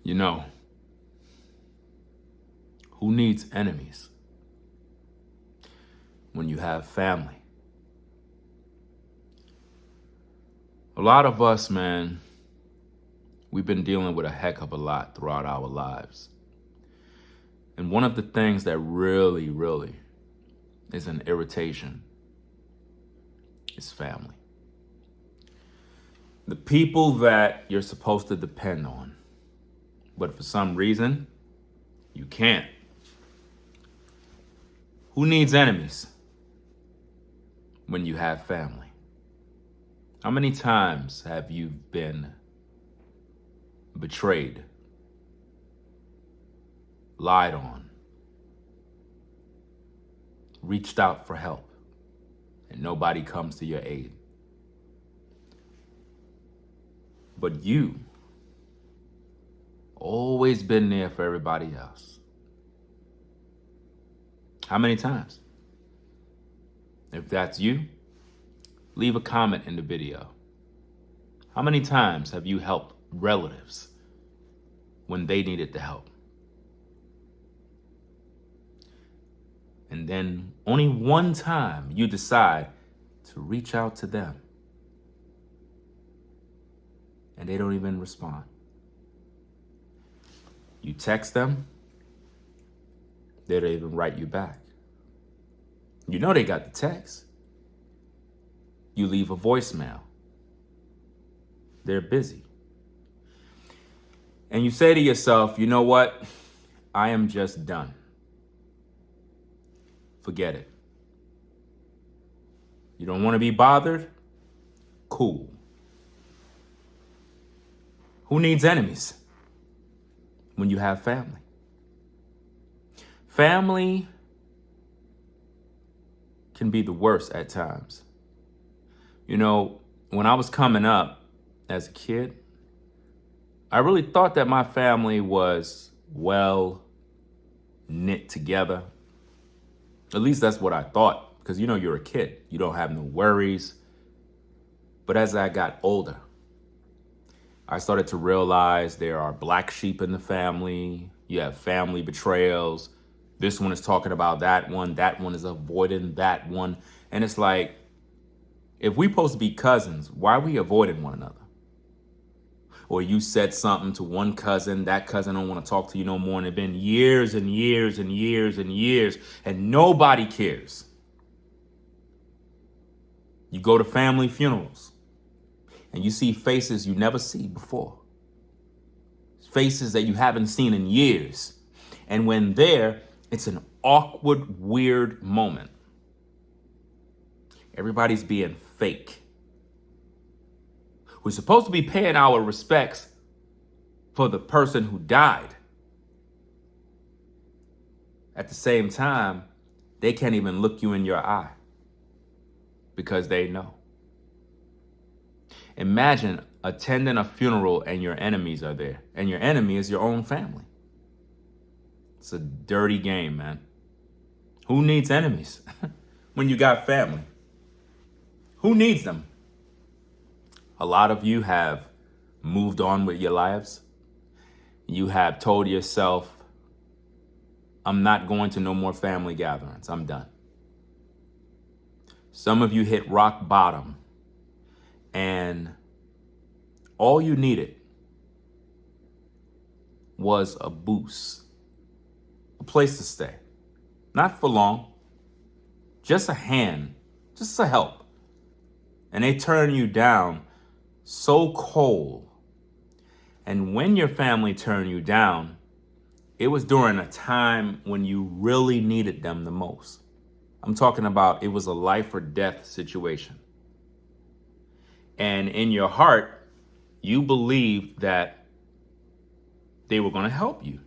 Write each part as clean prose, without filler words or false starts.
You know, who needs enemies when you have family? A lot of us, man, we've been dealing with a heck of a lot throughout our lives. And one of the things that really is an irritation is family. The people that you're supposed to depend on, but for some reason, you can't. Who needs enemies when you have family? How many times have you been betrayed, lied on, reached out for help, and nobody comes to your aid? But you always been there for everybody else. How many times? If that's you, leave a comment in the video. How many times have you helped relatives when they needed the help? And then only one time you decide to reach out to them, and they don't even respond. You text them, they don't even write you back. You know they got the text. You leave a voicemail. They're busy. And you say to yourself, you know what? I am just done. Forget it. You don't want to be bothered? Cool. Who needs enemies when you have family? Family can be the worst at times. You know, when I was coming up as a kid, I really thought that my family was well knit together. At least that's what I thought, because you know, you're a kid. You don't have no worries. But as I got older, I started to realize there are black sheep in the family. You have family betrayals. This one is talking about that one. That one is avoiding that one. And it's like, if we supposed to be cousins, why are we avoiding one another? Or you said something to one cousin, that cousin don't want to talk to you no more, and it's been years and years and years and years, and nobody cares. You go to family funerals, and you see faces you never see before. Faces that you haven't seen in years. And when there, it's an awkward, weird moment. Everybody's being fake. We're supposed to be paying our respects for the person who died. At the same time, they can't even look you in your eye because they know. Imagine attending a funeral and your enemies are there, and your enemy is your own family. It's a dirty game, man. Who needs enemies when you got family? Who needs them? A lot of you have moved on with your lives. You have told yourself, I'm not going to no more family gatherings. I'm done. Some of you hit rock bottom, and all you needed was a boost, a place to stay. Not for long, just a hand, just a help. And they turn you down so cold. And when your family turned you down, it was during a time when you really needed them the most. I'm talking about it was a life or death situation. And in your heart, you believed that they were going to help you.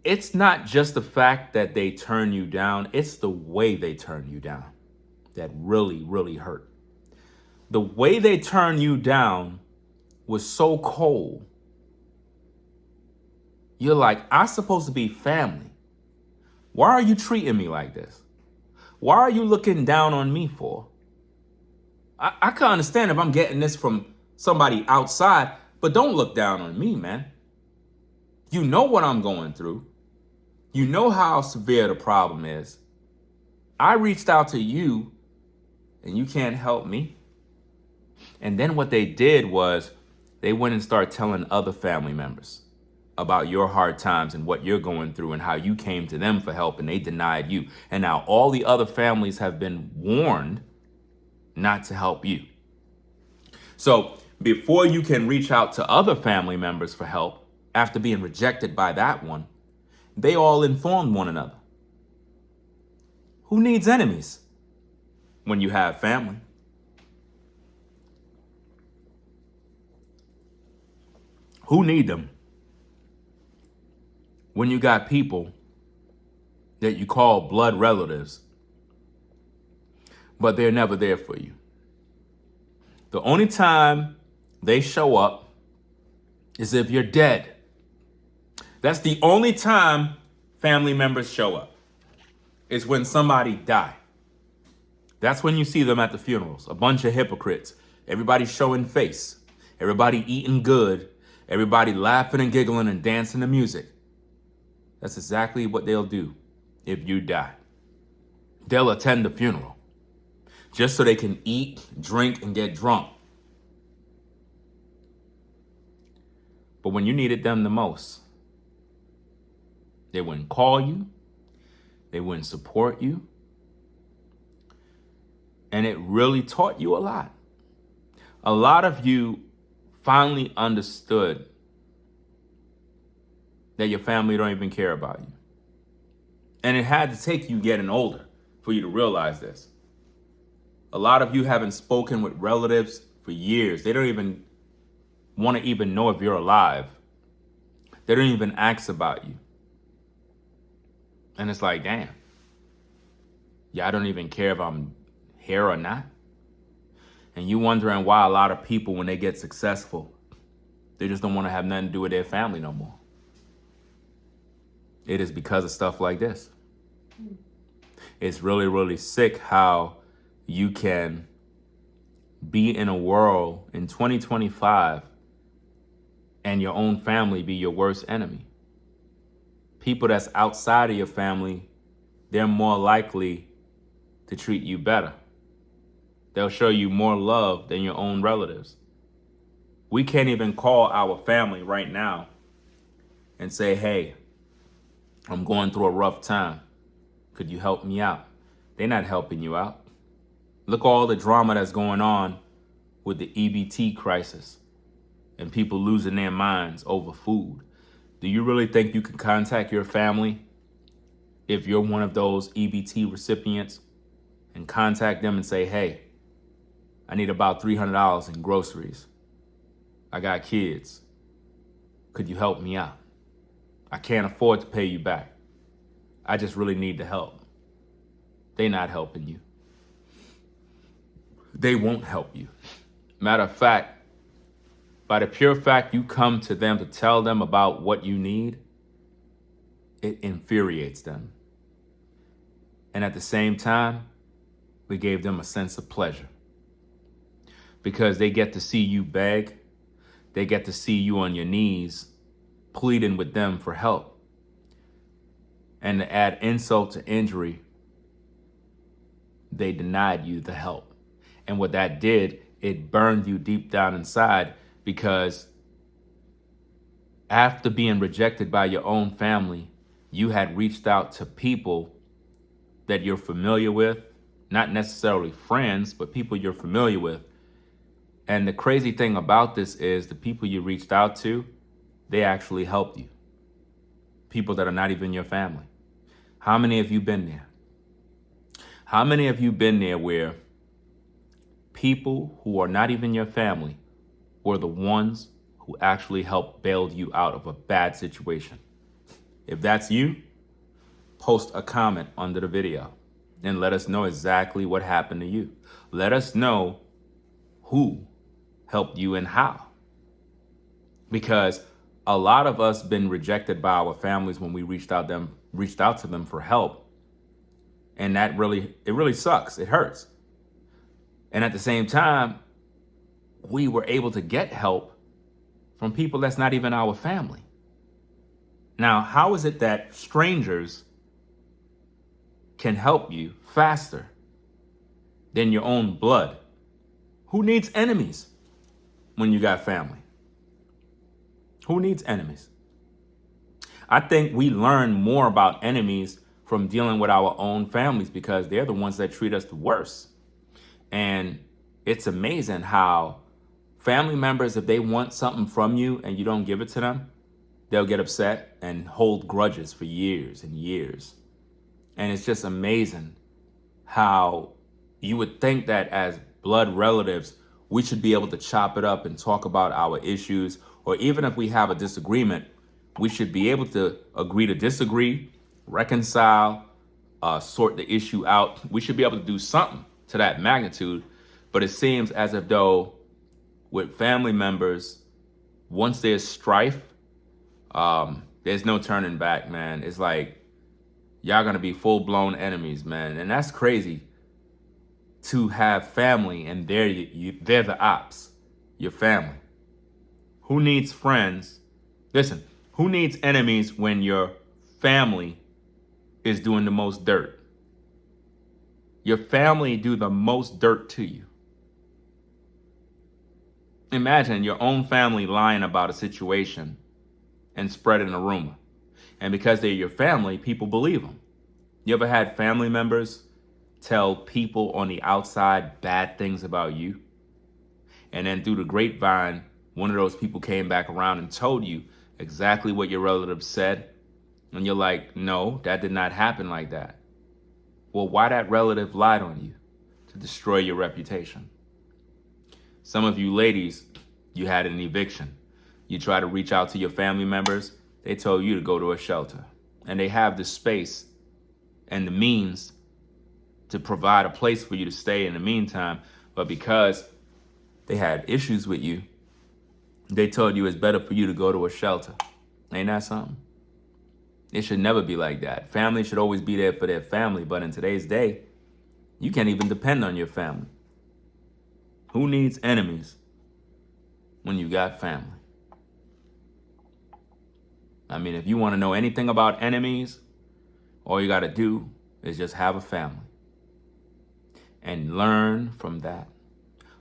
It's not just the fact that they turn you down, it's the way they turn you down that really hurt. The way they turned you down was so cold. You're like, I'm supposed to be family. Why are you treating me like this? Why are you looking down on me for? I can understand if I'm getting this from somebody outside, But don't look down on me, man. You know what I'm going through. You know how severe the problem is. I reached out to you and you can't help me. And then what they did was they went and started telling other family members about your hard times and what you're going through and how you came to them for help and they denied you. And now all the other families have been warned not to help you. So before you can reach out to other family members for help, after being rejected by that one, they all informed one another. Who needs enemies when you have family? Who need them when you got people that you call blood relatives, but they're never there for you? The only time they show up is if you're dead. That's the only time family members show up, is when somebody died. That's when you see them at the funerals, a bunch of hypocrites. Everybody showing face, everybody eating good, everybody laughing and giggling and dancing to music. That's exactly what they'll do if you die. They'll attend the funeral just so they can eat, drink, and get drunk. But when you needed them the most, they wouldn't call you, they wouldn't support you, and it really taught you a lot. A lot of you finally understood that your family don't even care about you. And it had to take you getting older for you to realize this. A lot of you haven't spoken with relatives for years. They don't even want to even know if you're alive. They don't even ask about you. And it's like, damn. Yeah, I don't even care if I'm here or not. And you wondering why a lot of people, when they get successful, they just don't want to have nothing to do with their family no more. It is because of stuff like this. It's really, really sick how you can be in a world in 2025 and your own family be your worst enemy. People that's outside of your family, they're more likely to treat you better. They'll show you more love than your own relatives. We can't even call our family right now and say, hey, I'm going through a rough time. Could you help me out? They're not helping you out. Look at all the drama that's going on with the EBT crisis and people losing their minds over food. Do you really think you can contact your family if you're one of those EBT recipients and contact them and say, hey, I need about $300 in groceries. I got kids. Could you help me out? I can't afford to pay you back. I just really need the help. They're not helping you. They won't help you. Matter of fact, by the pure fact you come to them to tell them about what you need, it infuriates them. And at the same time, we gave them a sense of pleasure because they get to see you beg. They get to see you on your knees pleading with them for help. And to add insult to injury, they denied you the help. And what that did, it burned you deep down inside, because after being rejected by your own family, you had reached out to people that you're familiar with, not necessarily friends, but people you're familiar with. And the crazy thing about this is the people you reached out to, they actually helped you. People that are not even your family. How many of you been there? How many of you been there where people who are not even your family were the ones who actually helped bail you out of a bad situation? If that's you, post a comment under the video and let us know exactly what happened to you. Let us know who helped you and how. Because a lot of us been rejected by our families when we reached out to them for help. And that really sucks. It hurts. And at the same time, we were able to get help from people that's not even our family. Now, how is it that strangers can help you faster than your own blood? Who needs enemies when you got family? Who needs enemies? I think we learn more about enemies from dealing with our own families because they're the ones that treat us the worst. And it's amazing how family members, if they want something from you and you don't give it to them, they'll get upset and hold grudges for years and years. And it's just amazing how you would think that as blood relatives, we should be able to chop it up and talk about our issues, or even if we have a disagreement, we should be able to agree to disagree, reconcile, sort the issue out. We should be able to do something to that magnitude. But it seems as if though with family members, once there's strife, there's no turning back, man. It's like y'all gonna be full-blown enemies, man. And that's crazy to have family and they're the ops, your family. Who needs friends? Listen, who needs enemies when your family is doing the most dirt? Your family do the most dirt to you. Imagine your own family lying about a situation and spreading a rumor. And because they're your family, people believe them. You ever had family members tell people on the outside bad things about you? And then through the grapevine, one of those people came back around and told you exactly what your relative said. And you're like, no, that did not happen like that. Well, why that relative lied on you? To destroy your reputation. Some of you ladies, you had an eviction. You try to reach out to your family members. They told you to go to a shelter. And they have the space and the means to provide a place for you to stay in the meantime. But because they had issues with you, they told you it's better for you to go to a shelter. Ain't that something? It should never be like that. Family should always be there for their family. But in today's day, you can't even depend on your family. Who needs enemies when you got family? I mean, if you want to know anything about enemies, all you got to do is just have a family and learn from that.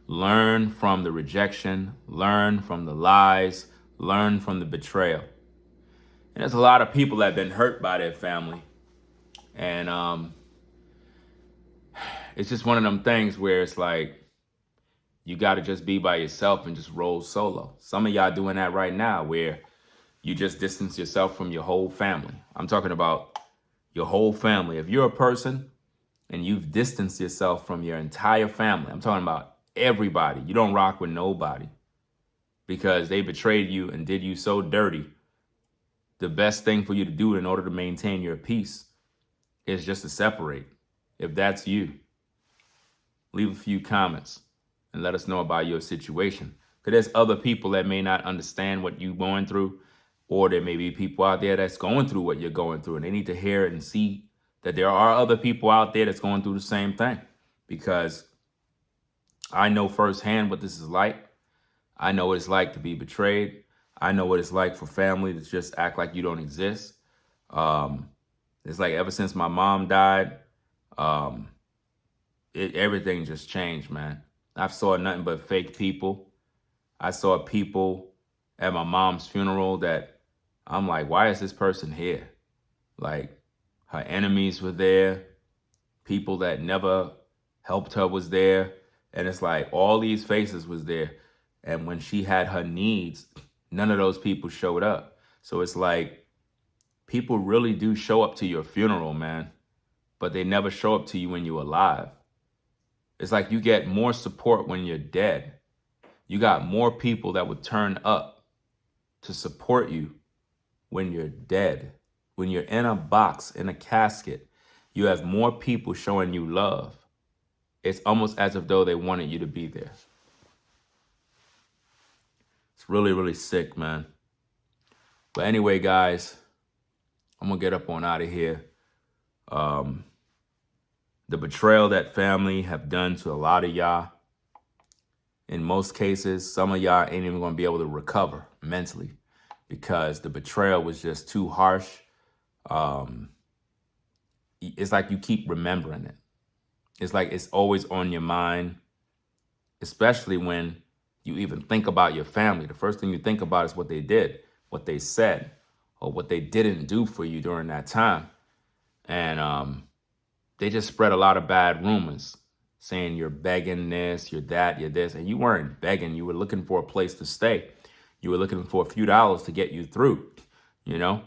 Learn from the rejection, learn from the lies, learn from the betrayal. And there's a lot of people that have been hurt by their family. And it's just one of them things where it's like, you got to just be by yourself and just roll solo. Some of y'all doing that right now where you just distance yourself from your whole family. I'm talking about your whole family. If you're a person and you've distanced yourself from your entire family, I'm talking about everybody. You don't rock with nobody because they betrayed you and did you so dirty. The best thing for you to do in order to maintain your peace is just to separate. If that's you, leave a few comments and let us know about your situation. Because there's other people that may not understand what you're going through, or there may be people out there that's going through what you're going through, and they need to hear and see that there are other people out there that's going through the same thing. Because I know firsthand what this is like. I know what it's like to be betrayed. I know what it's like for family to just act like you don't exist. It's like ever since my mom died, everything just changed, man. I saw nothing but fake people. I saw people at my mom's funeral that I'm like, why is this person here? Like, her enemies were there. People that never helped her was there. And it's like all these faces was there. And when she had her needs, none of those people showed up. So it's like people really do show up to your funeral, man, but they never show up to you when you're alive. It's like you get more support when you're dead. You got more people that would turn up to support you when you're dead. When you're in a box, in a casket, you have more people showing you love. It's almost as if though they wanted you to be there. It's really, really sick, man. But anyway, guys, I'm going to get up on out of here. The betrayal that family have done to a lot of y'all, in most cases, some of y'all ain't even going to be able to recover. mentally because the betrayal was just too harsh. It's like you keep remembering it. It's like it's always on your mind, especially when you even think about your family. The first thing you think about is what they did, what they said, or what they didn't do for you during that time. And they just spread a lot of bad rumors saying you're begging this, you're that, you're this. And you weren't begging. You were looking for a place to stay. You were looking for a few dollars to get you through. You know,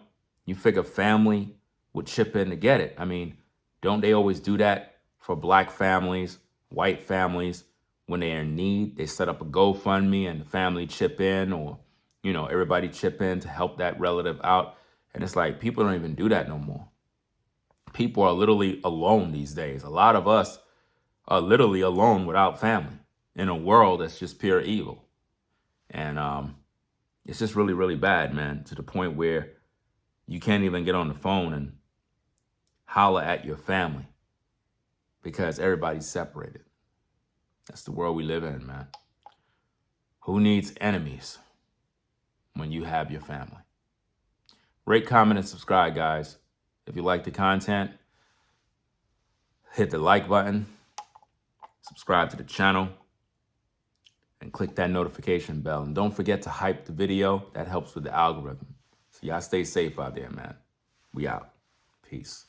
you figure family would chip in to get it. I mean, don't they always do that for black families, white families? When they're in need, they set up a GoFundMe and the family chip in, or, you know, everybody chip in to help that relative out. And it's like, people don't even do that no more. People are literally alone these days. A lot of us are literally alone without family in a world that's just pure evil. And it's just really, really bad, man, to the point where you can't even get on the phone and holler at your family because everybody's separated. That's the world we live in, man. Who needs enemies when you have your family? Rate, comment, and subscribe, guys. If you like the content, hit the like button, subscribe to the channel, and click that notification bell. And don't forget to hype the video. That helps with the algorithm. So y'all stay safe out there, man. We out. Peace.